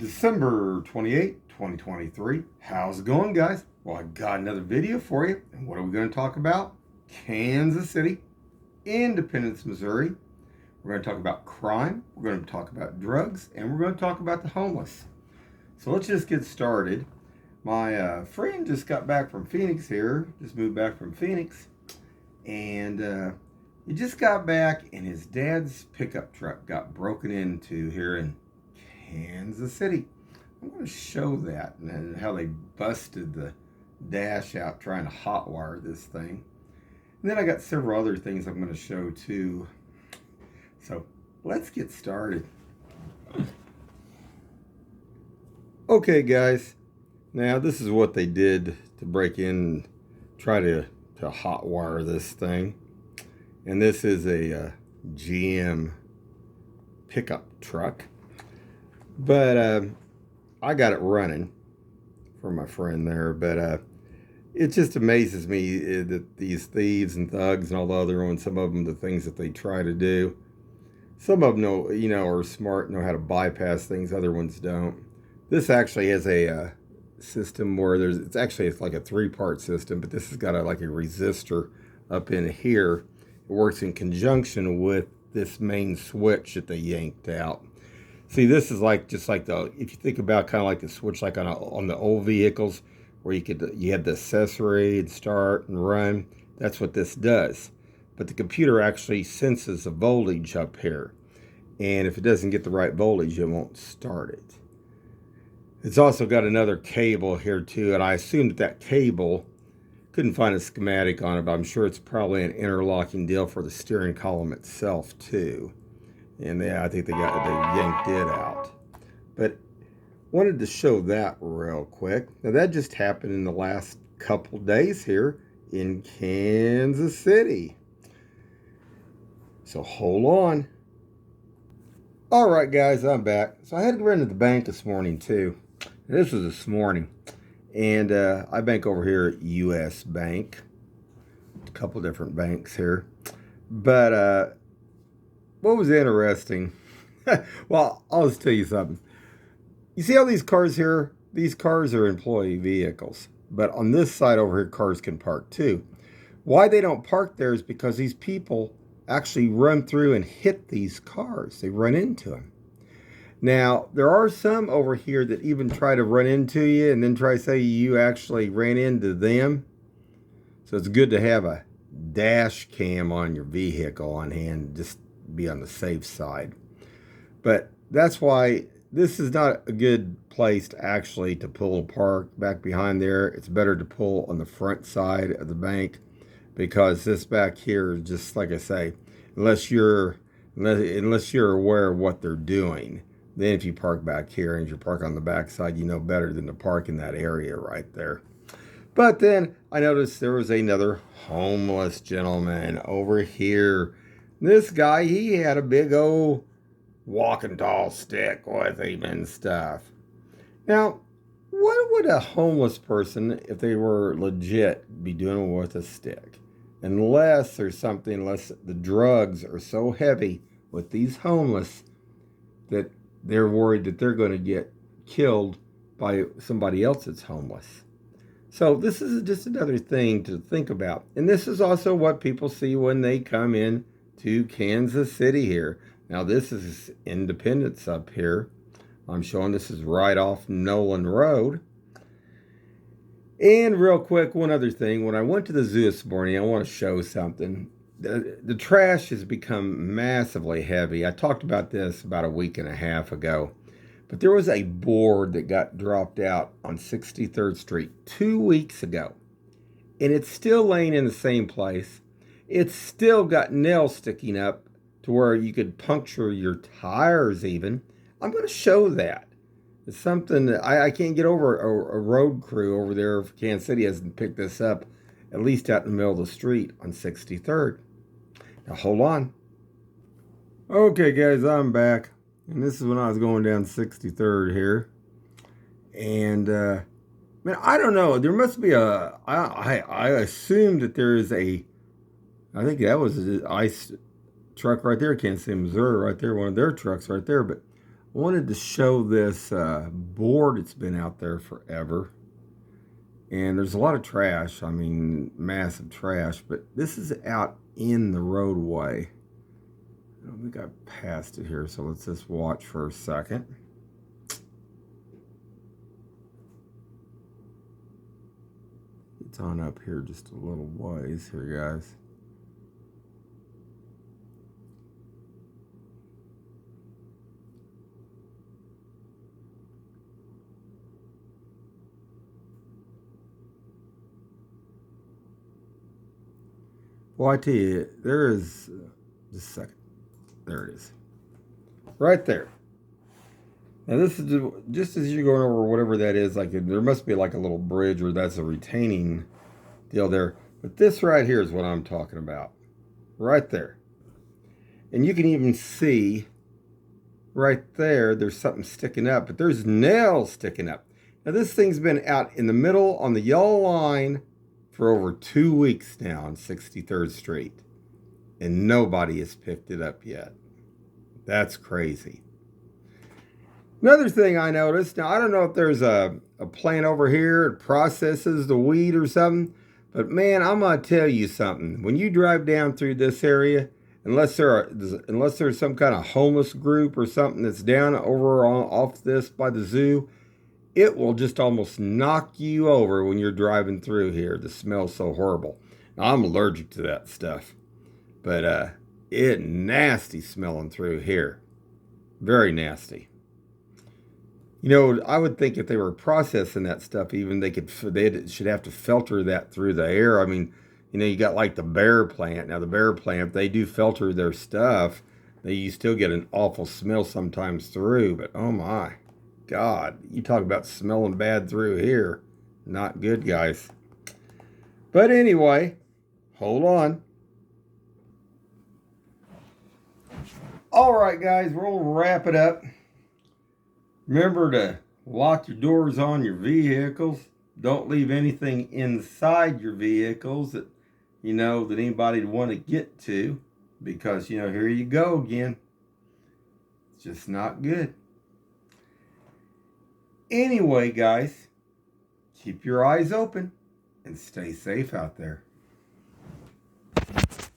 December 28th, 2023. How's it going, guys? Well, I got another video for you. And what are we going to talk about? Kansas City, Independence, Missouri. We're going to talk about crime. We're going to talk about drugs. And we're going to talk about the homeless. So let's just get started. My friend just got back from Phoenix here. Just moved back from Phoenix. And he just got back and his dad's pickup truck got broken into here in Kansas City. I'm going to show that and how they busted the dash out trying to hotwire this thing. And then I got several other things I'm going to show too. So let's get started. Okay, guys. Now this is what they did to break in, try to hotwire this thing. And this is a GM pickup truck. But I got it running for my friend there. But it just amazes me that these thieves and thugs and all the other ones, some of them, the things that they try to do. Some of them are smart, know how to bypass things. Other ones don't. This actually has a system where it's like a 3-part system, but this has got like a resistor up in here. It works in conjunction with this main switch that they yanked out. See, this is just like if you think about kind of like the switch like on the old vehicles where you had the accessory and start and run. That's what this does. But the computer actually senses the voltage up here. And if it doesn't get the right voltage, it won't start it. It's also got another cable here too, and I assume that cable, couldn't find a schematic on it, but I'm sure it's probably an interlocking deal for the steering column itself too. And I think they yanked it out. But wanted to show that real quick. Now that just happened in the last couple days here in Kansas City. So hold on. All right, guys, I'm back. So I had to run to the bank this morning too. This was this morning. And I bank over here at U.S. Bank. A couple different banks here. But what was interesting? Well, I'll just tell you something. You see all these cars here? These cars are employee vehicles. But on this side over here, cars can park too. Why they don't park there is because these people actually run through and hit these cars. They run into them. Now, there are some over here that even try to run into you and then try to say you actually ran into them. So it's good to have a dash cam on your vehicle on hand, just be on the safe side. But that's why this is not a good place to actually to pull a park back behind there. It's better to pull on the front side of the bank because this back here is just like I say, unless you're aware of what they're doing. Then if you park back here and you park on the back side, you know better than to park in that area right there. But then I noticed there was another homeless gentleman over here. This guy, he had a big old walking tall stick with him and stuff. Now, what would a homeless person, if they were legit, be doing with a stick? Unless the drugs are so heavy with these homeless that they're worried that they're going to get killed by somebody else that's homeless. So this is just another thing to think about. And this is also what people see when they come in to Kansas City here. Now this is Independence up here. I'm showing this is right off Nolan Road. And real quick, one other thing. When I went to the zoo this morning, I want to show something. The trash has become massively heavy. I talked about this about a week and a half ago. But there was a board that got dropped out on 63rd Street 2 weeks ago. And it's still laying in the same place. It's still got nails sticking up to where you could puncture your tires even. I'm going to show that. It's something that I can't get over. A road crew over there of Kansas City hasn't picked this up, at least out in the middle of the street on 63rd. Now, hold on. Okay, guys, I'm back. And this is when I was going down 63rd here. And, man, I don't know. There must be I assume that there is I think that was an ICE truck right there, Kansas City, Missouri, right there, one of their trucks right there. But wanted to show this board. It's been out there forever. And there's a lot of trash. I mean, massive trash. But this is out in the roadway. I don't think I passed it here, so let's just watch for a second. It's on up here just a little ways here, guys. Well, I tell you, there is, just a second. There it is. Right there. Now this is just as you're going over whatever that is, like there must be like a little bridge or that's a retaining deal there. But this right here is what I'm talking about. Right there. And you can even see right there, there's something sticking up, but there's nails sticking up. Now this thing's been out in the middle on the yellow line for over 2 weeks now on 63rd Street. And nobody has picked it up yet. That's crazy. Another thing I noticed, now I don't know if there's a plant over here that processes the weed or something, but man, I'm going to tell you something. When you drive down through this area, unless there's some kind of homeless group or something that's down over off this by the zoo, it will just almost knock you over when you're driving through here. The smell's so horrible. Now, I'm allergic to that stuff, but it's nasty smelling through here. Very nasty. You know, I would think if they were processing that stuff, even they should have to filter that through the air. I mean, you know, you got like the Bear plant. Now, the Bear plant, they do filter their stuff. You still get an awful smell sometimes through, but oh my God, you talk about smelling bad through here. Not good, guys. But anyway, hold on. All right, guys, we'll wrap it up. Remember to lock your doors on your vehicles. Don't leave anything inside your vehicles that that anybody would want to get to, because here you go again. It's just not good. Anyway, guys, keep your eyes open and stay safe out there.